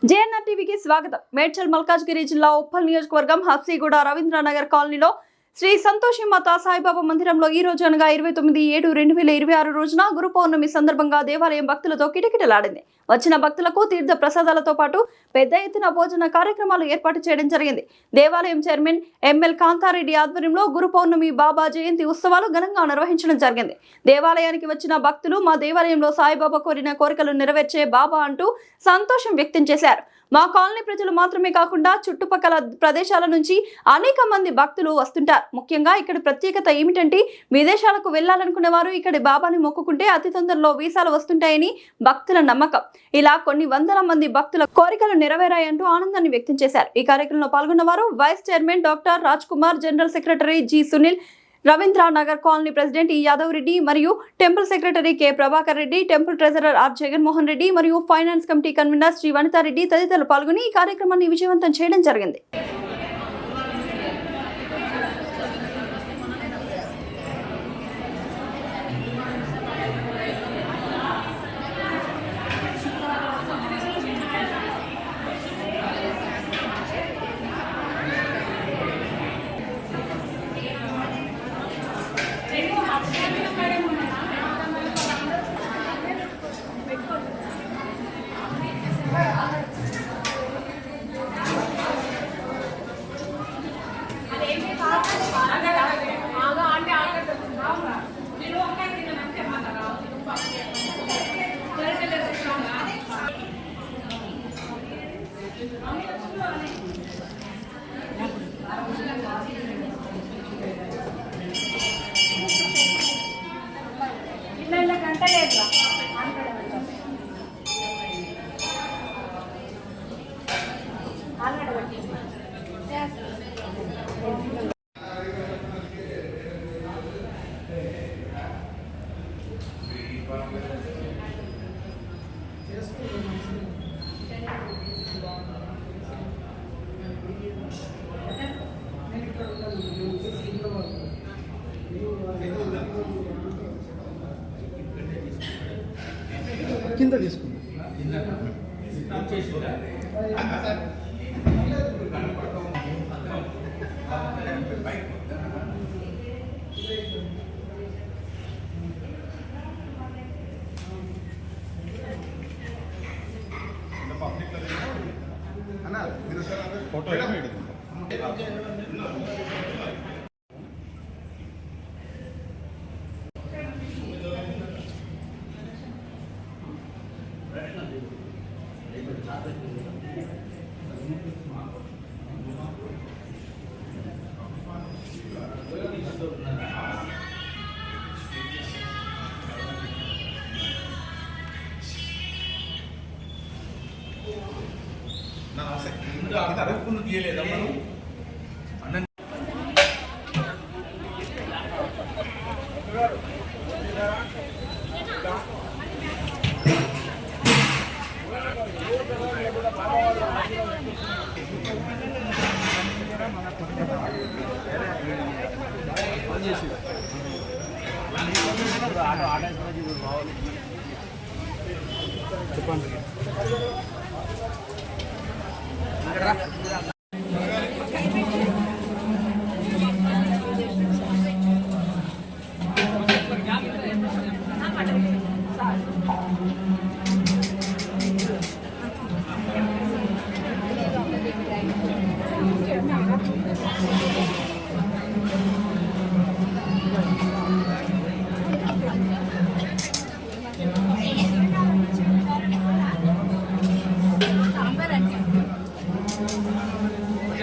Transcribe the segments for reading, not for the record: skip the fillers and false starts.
JNR టీవీకి స్వాగతం. మేడ్చల్ మల్కాజ్గిరి జిల్లా ఉప్పల్ నియోజకవర్గం హబ్సీగూడ రవీంద్రనగర్ కాలనీలో శ్రీ సంతోషి మాత సాయిబాబా మందిరంలో ఈ రోజు అనగా 29/7/2026 రోజున గురు పౌర్ణమి సందర్భంగా దేవాలయం భక్తులతో కిటకిటలాడింది. వచ్చిన భక్తులకు తీర్థ ప్రసాదాలతో పాటు పెద్ద ఎత్తున భోజన కార్యక్రమాలు ఏర్పాటు చేయడం జరిగింది. దేవాలయం చైర్మన్ ఎంఎల్ కాంతారెడ్డి ఆధ్వర్యంలో గురు పౌర్ణమి బాబా జయంతి ఉత్సవాలు ఘనంగా నిర్వహించడం జరిగింది. దేవాలయానికి వచ్చిన భక్తులు మా దేవాలయంలో సాయిబాబా కోరిన కోరికలు నెరవేర్చే బాబా అంటూ సంతోషం వ్యక్తం చేశారు. మా కాలనీ ప్రజలు మాత్రమే కాకుండా చుట్టుపక్కల ప్రదేశాల నుంచి అనేక మంది భక్తులు వస్తుంటారు. ముఖ్యంగా ఇక్కడ ప్రత్యేకత ఏమిటంటే విదేశాలకు వెళ్లాలనుకునే వారు ఇక్కడ బాబాని మొక్కుకుంటే అతి తొందరలో వీసాలు వస్తుంటాయని భక్తుల నమ్మకం. ఇలా కొన్ని వందల మంది భక్తుల కోరికలు నెరవేరాయంటూ ఆనందాన్ని వ్యక్తం చేశారు. ఈ కార్యక్రమంలో పాల్గొన్న వారు vice chairman doctor Raj Kumar, general secretary G Sunil, Ravindranagar colony president E Yadav Reddy మరియు temple secretary K Prabhakar Reddy, temple treasurer R Jaganmohan Reddy మరియు finance committee convener Shri Vanitha Reddy తదితరులు పాల్గొని ఈ కార్యక్రమాన్ని విజయవంతం చేయడం జరిగింది. కింద తీసుకుంది ఫోటో అడుగుకున్న తీయలేదా మనం చెప్పండి.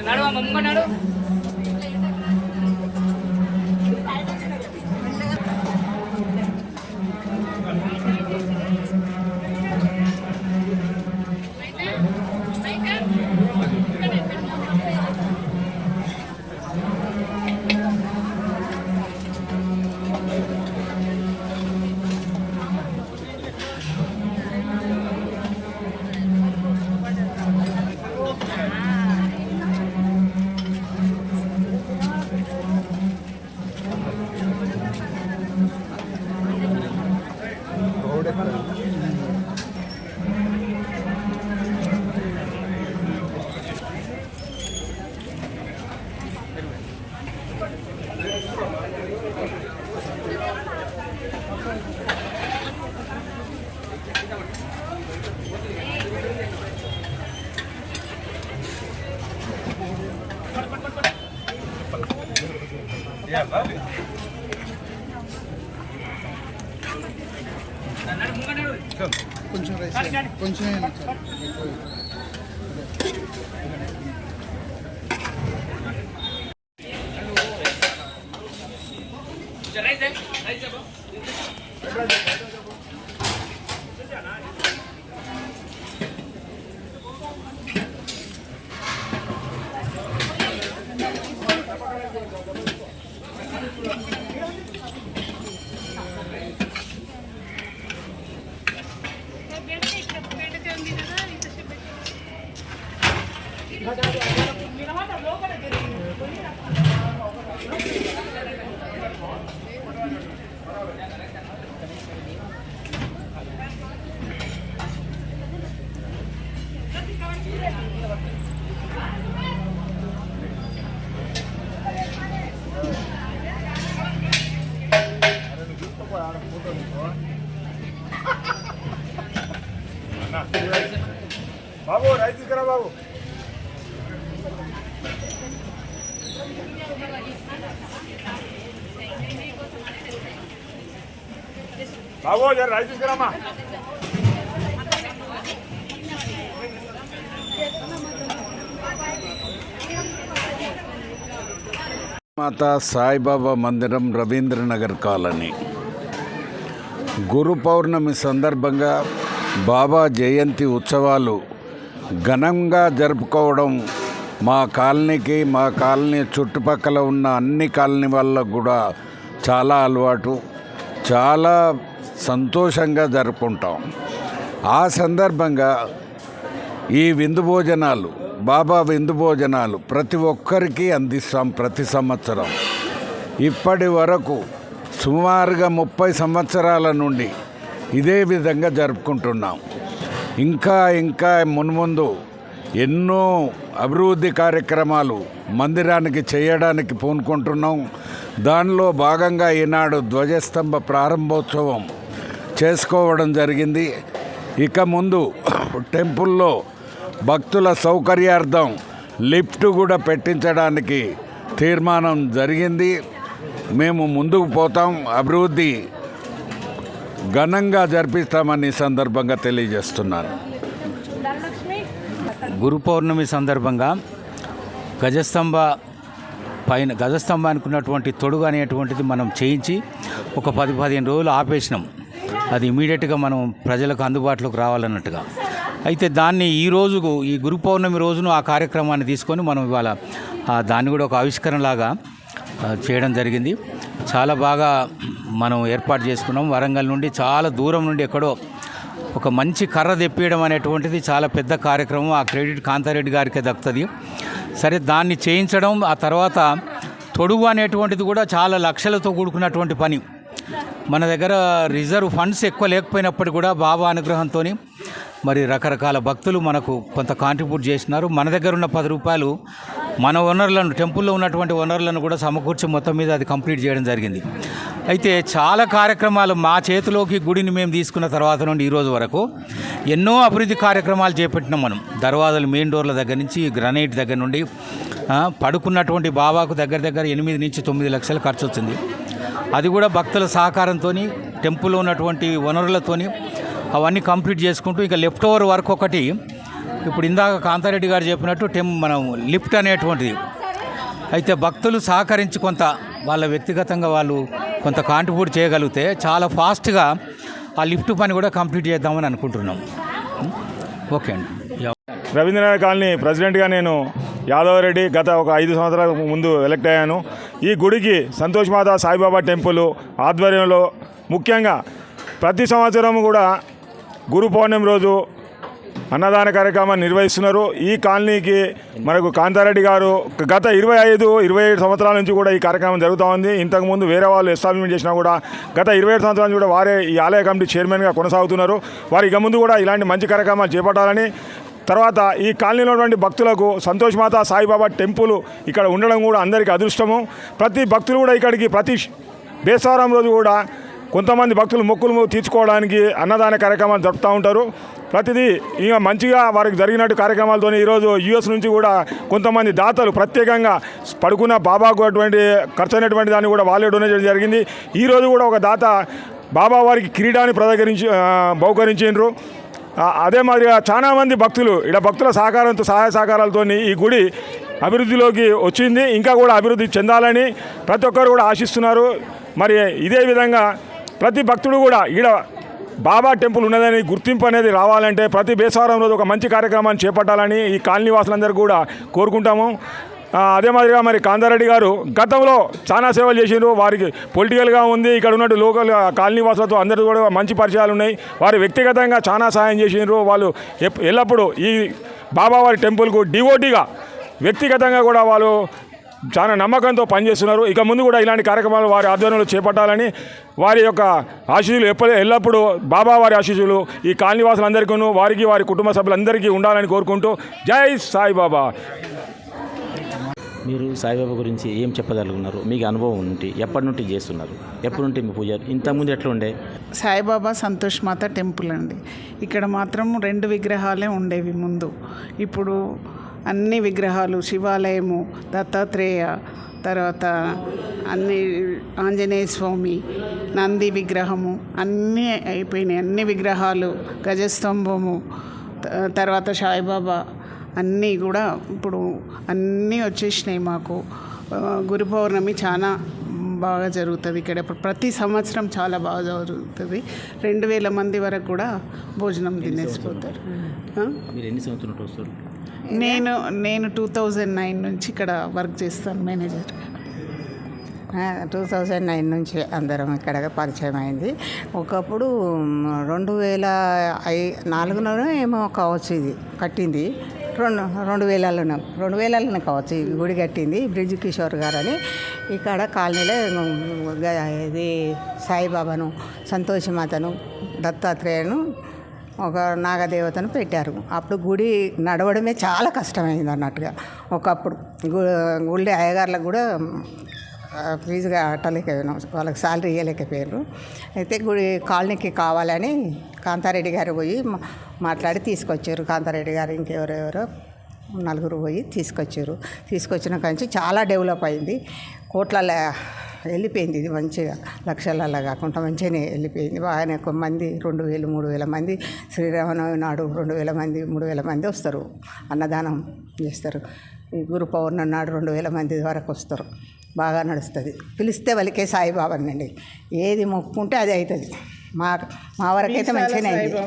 నడు అమ్మ నడు కొంచెం రైస్ కొంచెం బాబు రైతు తీసుకురా బాబు. బాబు జర రైతు తీసుకురామా. మాతా సాయిబాబా మందిరం రవీంద్రనగర్ కాలనీ. గురు పౌర్ణమి సందర్భంగా బాబా జయంతి ఉత్సవాలు ఘనంగా జరుపుకోవడం మా కాలనీకి, మా కాలనీ చుట్టుపక్కల ఉన్న అన్ని కాలనీ వాళ్ళకు కూడా చాలా అలవాటు, చాలా సంతోషంగా జరుపుకుంటాం. ఆ సందర్భంగా ఈ విందు భోజనాలు, బాబా విందు భోజనాలు ప్రతి ఒక్కరికి అందిస్తాం ప్రతి సంవత్సరం. ఇప్పటి వరకు సుమారుగా 30 సంవత్సరాల నుండి ఇదే విధంగా జరుపుకుంటున్నాం. ఇంకా మున్ముందు ఎన్నో అభివృద్ధి కార్యక్రమాలు మందిరానికి చేయడానికి పూనుకుంటున్నాం. దానిలో భాగంగా ఈనాడు ధ్వజస్తంభ ప్రారంభోత్సవం చేసుకోవడం జరిగింది. ఇక ముందు టెంపుల్లో భక్తుల సౌకర్యార్థం లిఫ్ట్ కూడా పెట్టించడానికి తీర్మానం జరిగింది. మేము ముందుకు పోతాం, అభివృద్ధి ఘనంగా జరిపిస్తామని సందర్భంగా తెలియజేస్తున్నాను. గురు పౌర్ణమి సందర్భంగా గజస్తంభానికి ఉన్నటువంటి తొడుగు అనేటువంటిది మనం చేయించి ఒక 10-15 రోజులు ఆపేసినాం. అది ఇమీడియట్గా మనం ప్రజలకు అందుబాటులోకి రావాలన్నట్టుగా. అయితే దాన్ని ఈ గురు పౌర్ణమి రోజును ఆ కార్యక్రమాన్ని తీసుకొని మనం ఇవాళ దాన్ని కూడా ఒక ఆవిష్కరణలాగా చేయడం జరిగింది. చాలా బాగా మనం ఏర్పాటు చేసుకున్నాం. వరంగల్ నుండి చాలా దూరం నుండి ఎక్కడో ఒక మంచి కర్ర తెప్పియడం అనేటువంటిది చాలా పెద్ద కార్యక్రమం. ఆ క్రెడిట్ కాంతారెడ్డి గారికే దక్కుతుంది. సరే, దాన్ని చేయించడం, ఆ తర్వాత తొడుగు అనేటువంటిది కూడా చాలా లక్షలతో కూడుకున్నటువంటి పని. మన దగ్గర రిజర్వ్ ఫండ్స్ ఎక్కువ లేకపోయినప్పటికీ కూడా బాబా అనుగ్రహంతో మరి రకరకాల భక్తులు మనకు కొంత కాంట్రిబ్యూట్ చేసినారు. మన దగ్గర ఉన్న 10 రూపాయలు మన వనరులను, టెంపుల్లో ఉన్నటువంటి వనరులను కూడా సమకూర్చి మొత్తం మీద అది కంప్లీట్ చేయడం జరిగింది. అయితే చాలా కార్యక్రమాలు మా చేతిలోకి గుడిని మేము తీసుకున్న తర్వాత నుండి ఈరోజు వరకు ఎన్నో అభివృద్ధి కార్యక్రమాలు చేపట్టినాం మనం. దర్వాజాలు, మెయిన్ డోర్ల దగ్గర నుంచి, గ్రనైట్ దగ్గర నుండి పడుకున్నటువంటి బాబాకు దగ్గర 8 నుంచి 9 లక్షలు ఖర్చు వచ్చింది. అది కూడా భక్తుల సహకారంతో, టెంపుల్లో ఉన్నటువంటి వనరులతోని అవన్నీ కంప్లీట్ చేసుకుంటూ ఇక లెఫ్ట్ ఓవర్ వర్క్ ఒకటి ఇప్పుడు ఇందాక కాంతారెడ్డి గారు చెప్పినట్టు మనం లిఫ్ట్ అనేటువంటిది అయితే భక్తులు సహకరించి కొంత వాళ్ళ వ్యక్తిగతంగా వాళ్ళు కొంత కాంట్రిబ్యూట్ చేయగలిగితే చాలా ఫాస్ట్గా ఆ లిఫ్ట్ పని కూడా కంప్లీట్ చేద్దామని అనుకుంటున్నాం. ఓకే అండి. రవీంద్రనగర్ కాలనీ ప్రెసిడెంట్గా నేను యాదవరెడ్డి గత ఒక 5 సంవత్సరాల ముందు ఎలక్ట్ అయ్యాను. ఈ గుడికి సంతోష్ మాతా సాయిబాబా టెంపుల్ ఆధ్వర్యంలో ముఖ్యంగా ప్రతి సంవత్సరం కూడా గురు పౌర్ణమి రోజు అన్నదాన కార్యక్రమాన్ని నిర్వహిస్తున్నారు. ఈ కాలనీకి మనకు కాంతారెడ్డి గారు గత 25-27 సంవత్సరాల నుంచి కూడా ఈ కార్యక్రమం జరుగుతూ ఉంది. ఇంతకుముందు వేరే వాళ్ళు ఎస్టాబ్లిష్మెంట్ చేసినా కూడా గత 27 సంవత్సరాల నుంచి కూడా వారే ఈ ఆలయ కమిటీ చైర్మన్గా కొనసాగుతున్నారు. వారు ఇక ముందు కూడా ఇలాంటి మంచి కార్యక్రమాలు చేపట్టాలని, తర్వాత ఈ కాలనీలో ఉన్నటువంటి భక్తులకు సంతోష్ మాతా సాయిబాబా టెంపుల్ ఇక్కడ ఉండడం కూడా అందరికీ అదృష్టము. ప్రతి భక్తులు కూడా ఇక్కడికి ప్రతి బేస్తవారం రోజు కూడా కొంతమంది భక్తులు మొక్కులు తీర్చుకోవడానికి అన్నదాన కార్యక్రమాలు జరుపుతూ ఉంటారు. ప్రతిదీ ఇంకా మంచిగా వారికి జరిగినట్టు కార్యక్రమాలతో ఈరోజు యుఎస్ నుంచి కూడా కొంతమంది దాతలు ప్రత్యేకంగా పడుకున్న బాబాకు అటువంటి ఖర్చు అయినటువంటి దాన్ని కూడా వాళ్ళే డొనేట్ చేయడం జరిగింది. ఈరోజు కూడా ఒక దాత బాబా వారికి కిరీటాన్ని బహుకరించారు. అదే మాదిరిగా చాలామంది భక్తులు భక్తుల సహకారంతో సహాయ సహకారాలతో ఈ గుడి అభివృద్ధిలోకి వచ్చింది. ఇంకా కూడా అభివృద్ధి చెందాలని ప్రతి ఒక్కరు కూడా ఆశిస్తున్నారు. మరి ఇదే విధంగా ప్రతి భక్తుడు కూడా బాబా టెంపుల్ ఉన్నదని గుర్తింపు అనేది రావాలంటే ప్రతి బేసవారం రోజు ఒక మంచి కార్యక్రమాన్ని చేపట్టాలని ఈ కాలనీ వాసులందరూ కూడా కోరుకుంటాము. అదే మాదిరిగా మరి కాంతారెడ్డి గారు గతంలో చాలా సేవలు చేసిండ్రు. వారికి పొలిటికల్గా ఉంది, ఇక్కడ ఉన్నట్టు లోకల్ కాలనీ వాసులతో అందరూ కూడా మంచి పరిచయాలు ఉన్నాయి. వారు వ్యక్తిగతంగా చాలా సహాయం చేసిండ్రు. వాళ్ళు ఎల్లప్పుడూ ఈ బాబావారి టెంపుల్కు డివోటీగా వ్యక్తిగతంగా కూడా వాళ్ళు చాలా నమ్మకంతో పనిచేస్తున్నారు. ఇక ముందు కూడా ఇలాంటి కార్యక్రమాలు వారి ఆధ్వర్యంలో చేపట్టాలని వారి యొక్క ఆశీస్సులు ఎల్లప్పుడూ బాబా వారి ఆశీస్సులు ఈ కాలనీ వాసులందరికీ వారికి వారి కుటుంబ సభ్యులందరికీ ఉండాలని కోరుకుంటూ జై సాయిబాబా. మీరు సాయిబాబా గురించి ఏం చెప్పగలుగుతున్నారు? మీకు అనుభవం ఉంటే ఎప్పటి నుండి చేస్తున్నారు? ఎప్పటి నుండి మీ పూజ ఇంతకుముందు ఎట్లా ఉండే? సాయిబాబా సంతోష్ మాత టెంపుల్ అండి. ఇక్కడ మాత్రం 2 విగ్రహాలే ఉండేవి ముందు. ఇప్పుడు అన్ని విగ్రహాలు, శివాలయము, దత్తాత్రేయ, తర్వాత అన్ని ఆంజనేయ స్వామి, నంది విగ్రహము అన్నీ అయిపోయినాయి. అన్ని విగ్రహాలు, గజస్తంభము, తర్వాత సాయిబాబా అన్నీ కూడా ఇప్పుడు అన్నీ వచ్చేసినాయి. మాకు గురు పౌర్ణమి చాలా బాగా జరుగుతుంది ఇక్కడ. ప్రతి సంవత్సరం చాలా బాగా జరుగుతుంది. 2000 మంది వరకు కూడా భోజనం తినేసిపోతారు. మీరు ఎన్ని సంవత్సరాలు వస్తారు? నేను 2009 నుంచి ఇక్కడ వర్క్ చేస్తాను, మేనేజర్. 2009 నుంచి అందరం ఇక్కడ పరిచయం అయింది. ఒకప్పుడు 2004లోనే ఏమో కావచ్చు ఇది కట్టింది. 2000లోనే కావచ్చు ఈ గుడి కట్టింది బ్రిడ్జ్ కిషోర్ గారు అని. ఇక్కడ కాలనీలో ఇది సాయిబాబాను, సంతోషమాతను, దత్తాత్రేయను, ఒక నాగదేవతను పెట్టారు. అప్పుడు గుడి నడవడమే చాలా కష్టమైంది అన్నట్టుగా. ఒకప్పుడు గుడి అయ్యగారులకు కూడా ఫీజుగా కట్టలేకపోయినాం, వాళ్ళకి శాలరీ ఇవ్వలేకపోయారు. అయితే గుడి కాలనీకి కావాలని కాంతారెడ్డి గారు పోయి మాట్లాడి తీసుకొచ్చారు. కాంతారెడ్డి గారు ఇంకెవరెవరో 4 పోయి తీసుకొచ్చిన కాంచి చాలా డెవలప్ అయింది. కోట్లలో వెళ్ళిపోయింది ఇది, మంచిగా లక్షలలో కాకుండా మంచిగానే వెళ్ళిపోయింది. బాగానే ఎక్కువ మంది 2000, 3000 మంది శ్రీరామనవమి నాడు 2000 మంది, 3000 మంది వస్తారు. అన్నదానం చేస్తారు. ఈ గురు పౌర్ణమి నాడు 2000 మంది వరకు వస్తారు. బాగా నడుస్తుంది. పిలిస్తే వాళ్ళకే సాయిబాబానండి, ఏది మొక్కుంటే అది అవుతుంది. మా వరకైతే మంచిగానే అయింది.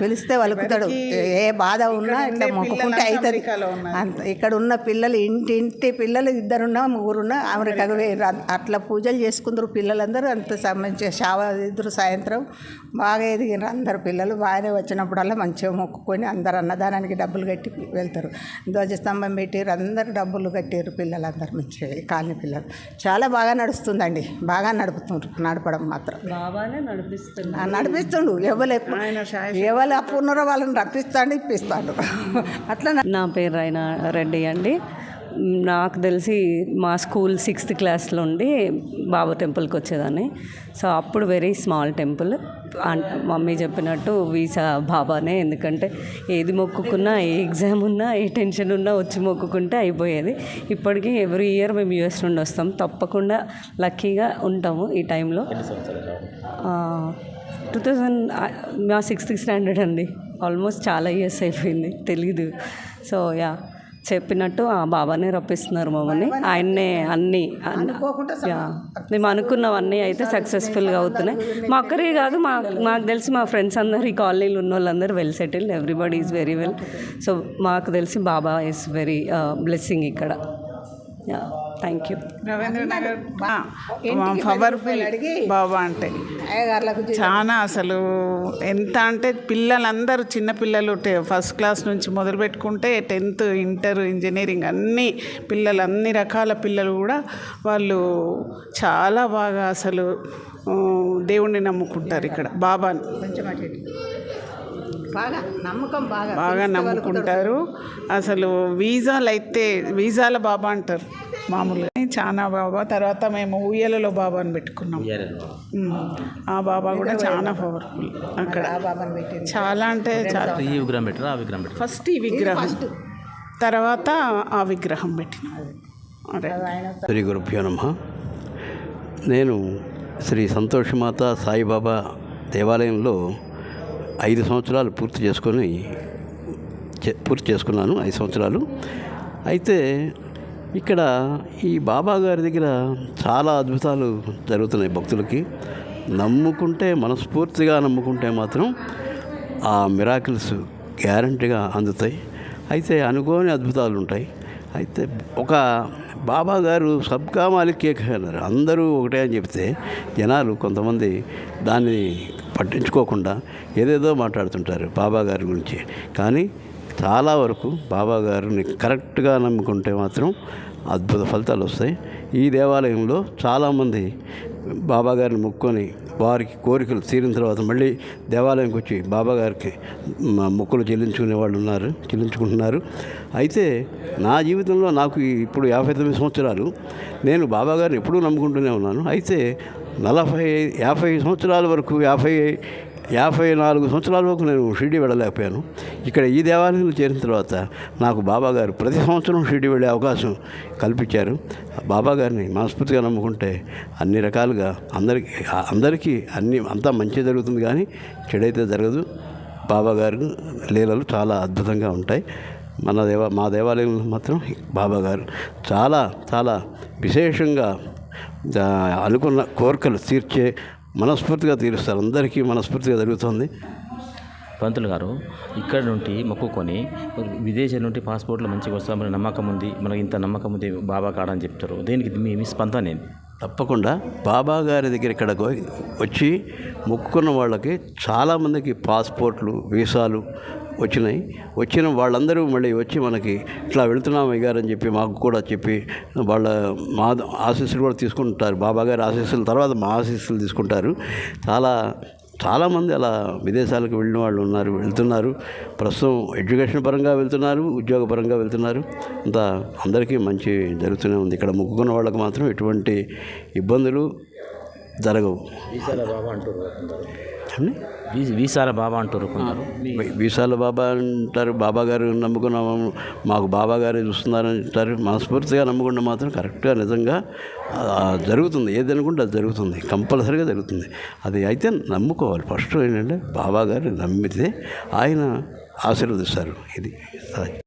పిలిస్తే వలుకుతాడు. ఏ బాధ ఉన్నా ఇట్లా మొక్కుకుంటే అవుతుంది. ఇక్కడ ఉన్న పిల్లలు ఇంటి పిల్లలు 2 ఉన్నా 3 ఉన్నా అమెరికాకు అట్లా పూజలు చేసుకుందరు పిల్లలందరూ. అంత మంచిగా ఇద్దరు సాయంత్రం బాగా ఎదిగినారు అందరు పిల్లలు. బాగానే వచ్చినప్పుడల్లా మంచిగా మొక్కుకొని అందరు అన్నదానానికి డబ్బులు కట్టి వెళ్తారు. ధ్వజస్తంభం పెట్టారు, అందరు డబ్బులు కట్టారు పిల్లలందరూ. మంచిగా కాలనీ పిల్లలు చాలా బాగా నడుస్తుందండి. బాగా నడపడం మాత్రం నడిపిస్తుండు. ఎవరు అప్పు ఉన్నారో వాళ్ళని రప్పిస్తాడు, ఇప్పిస్తాడు. అట్లా. నా పేరు రైనా రెడ్డి అండి. నాకు తెలిసి మా స్కూల్ 6th క్లాస్లో ఉండి బాబా టెంపుల్కి వచ్చేదాన్ని. సో అప్పుడు వెరీ స్మాల్ టెంపుల్. మమ్మీ చెప్పినట్టు వీసా బాబానే. ఎందుకంటే ఏది మొక్కుకున్నా, ఏ ఎగ్జామ్ ఉన్నా, ఏ టెన్షన్ ఉన్నా వచ్చి మొక్కుకుంటే అయిపోయేది. ఇప్పటికీ ఎవ్రీ ఇయర్ మేము యూఎస్ నుండి వస్తాం. తప్పకుండా లక్కీగా ఉంటాము ఈ టైంలో. 2000 మా 6th స్టాండర్డ్ అండి. ఆల్మోస్ట్ చాలా ఇయర్స్ అయిపోయింది, తెలీదు. సో చెప్పినట్టు ఆ బాబానే రప్పిస్తున్నారు మమ్మల్ని. ఆయన్నే అన్నీ మేము అనుకున్నవన్నీ అయితే సక్సెస్ఫుల్గా అవుతున్నాయి. మా ఒక్కరే కాదు, మాకు తెలిసి మా ఫ్రెండ్స్ అందరు, ఈ కాలనీలో ఉన్న వాళ్ళందరూ well settled. Everybody is very well. So మాకు తెలిసి బాబా ఈజ్ వెరీ బ్లెస్సింగ్ ఇక్కడ. Thank you. రవీంద్రనగర్ పవర్ఫుల్ బాబా అంటే చాలా. అసలు ఎంత అంటే పిల్లలందరూ చిన్నపిల్లలు 1st క్లాస్ నుంచి మొదలు పెట్టుకుంటే 10th, ఇంటర్, ఇంజనీరింగ్ అన్ని పిల్లలు, అన్ని రకాల పిల్లలు కూడా వాళ్ళు చాలా బాగా అసలు దేవుణ్ణి నమ్ముకుంటారు ఇక్కడ. బాబాని బాగా నమ్ముకుంటారు. అసలు వీసాల బాబా అంటారు మామూలుగా. చాలా బాబా. తర్వాత మేము ఉయ్యలలో బాబాని పెట్టుకున్నాం. ఆ బాబా కూడా చాలా పవర్ఫుల్. అక్కడ చాలా అంటే చాలా. ఈ విగ్రహం పెట్టారా? ఆ విగ్రహం పెట్టారు. ఫస్ట్ ఈ విగ్రహం, తర్వాత ఆ విగ్రహం పెట్టినాం. శ్రీ గురుభ్యో నమః. నేను శ్రీ సంతోషమాత సాయిబాబా దేవాలయంలో 5 సంవత్సరాలు పూర్తి చేసుకున్నాను. 5 సంవత్సరాలు. అయితే ఇక్కడ ఈ బాబా గారి దగ్గర చాలా అద్భుతాలు జరుగుతున్నాయి. భక్తులకి నమ్ముకుంటే, మనస్ఫూర్తిగా నమ్ముకుంటే మాత్రం ఆ మిరాకిల్స్ గ్యారంటీగా అందుతాయి. అయితే అనుకోని అద్భుతాలు ఉంటాయి. అయితే ఒక బాబా గారు సబ్కా మాలిక్ ఏక్ హై అన్నారు. అందరూ ఒకటే అని చెప్తే జనాలు కొంతమంది దాన్ని పట్టించుకోకుండా ఏదేదో మాట్లాడుతుంటారు బాబా గారి గురించి. కానీ చాలా వరకు బాబా గారిని కరెక్ట్గా నమ్ముకుంటే మాత్రం అద్భుత ఫలితాలు వస్తాయి. ఈ దేవాలయంలో చాలామంది బాబా గారిని మొక్కుకొని వారికి కోరికలు తీరిన తర్వాత మళ్ళీ దేవాలయంకి వచ్చి బాబా గారికి మొక్కులు చెల్లించుకుంటున్నారు. అయితే నా జీవితంలో నాకు ఇప్పుడు 59 సంవత్సరాలు. నేను బాబా గారిని ఎప్పుడూ నమ్ముకుంటూనే ఉన్నాను. అయితే 50 సంవత్సరాల వరకు 54 సంవత్సరాల వరకు నేను షిరిడి వెళ్ళలేకపోయాను. ఇక్కడ ఈ దేవాలయంలో చేరిన తర్వాత నాకు బాబా గారు ప్రతి సంవత్సరం షిరిడి వెళ్ళే అవకాశం కల్పించారు. బాబా గారిని మనస్ఫూర్తిగా నమ్ముకుంటే అన్ని రకాలుగా అందరికీ అంతా మంచి జరుగుతుంది, కానీ చెడైతే జరగదు. బాబా గారు లీలలు చాలా అద్భుతంగా ఉంటాయి. మా దేవాలయంలో మాత్రం బాబా గారు చాలా చాలా విశేషంగా అనుకున్న కోరికలు తీర్చే మనస్ఫూర్తిగా తీరుస్తారు. అందరికీ మనస్ఫూర్తిగా జరుగుతుంది. పంతులు గారు, ఇక్కడ నుండి మొక్కుకొని విదేశాల నుండి పాస్పోర్ట్లో మంచిగా వస్తామని నమ్మకం ఉంది, మనకి ఇంత నమ్మకం ఉంది బాబా కాడని చెప్తారు. దేనికి మీ స్పందన ఏంటి? తప్పకుండా బాబా గారి దగ్గర ఇక్కడికి వచ్చి మొక్కుకున్న వాళ్ళకి చాలామందికి పాస్పోర్ట్లు, వీసాలు వచ్చిన వాళ్ళందరూ మళ్ళీ వచ్చి మనకి ఇట్లా వెళుతున్నాం అయ్యారని చెప్పి మాకు కూడా చెప్పి మా ఆశీస్సులు కూడా తీసుకుంటారు. బాబా గారి ఆశీస్సుల తర్వాత మా ఆశీస్సులు తీసుకుంటారు. చాలామంది అలా విదేశాలకు వెళ్ళిన వాళ్ళు వెళ్తున్నారు. ప్రస్తుతం ఎడ్యుకేషన్ పరంగా వెళ్తున్నారు, ఉద్యోగ పరంగా వెళ్తున్నారు. అంతా అందరికీ మంచి జరుగుతూనే ఉంది. ఇక్కడ మొక్కుకున్న వాళ్ళకి మాత్రం ఎటువంటి ఇబ్బందులు జరగవు. వీసాల బాబా అంటారు. వీసాల బాబా అంటారు. బాబా గారు నమ్ముకున్నాము, మాకు బాబా గారే చూస్తున్నారని అంటారు. మనస్ఫూర్తిగా నమ్ముకుంటే మాత్రం కరెక్ట్గా నిజంగా జరుగుతుంది. ఏది అనుకుంటే అది జరుగుతుంది, కంపల్సరీగా జరుగుతుంది. అది అయితే నమ్ముకోవాలి. ఫస్ట్ ఏంటంటే బాబా గారు నమ్మితే ఆయన ఆశీర్వదిస్తారు. ఇది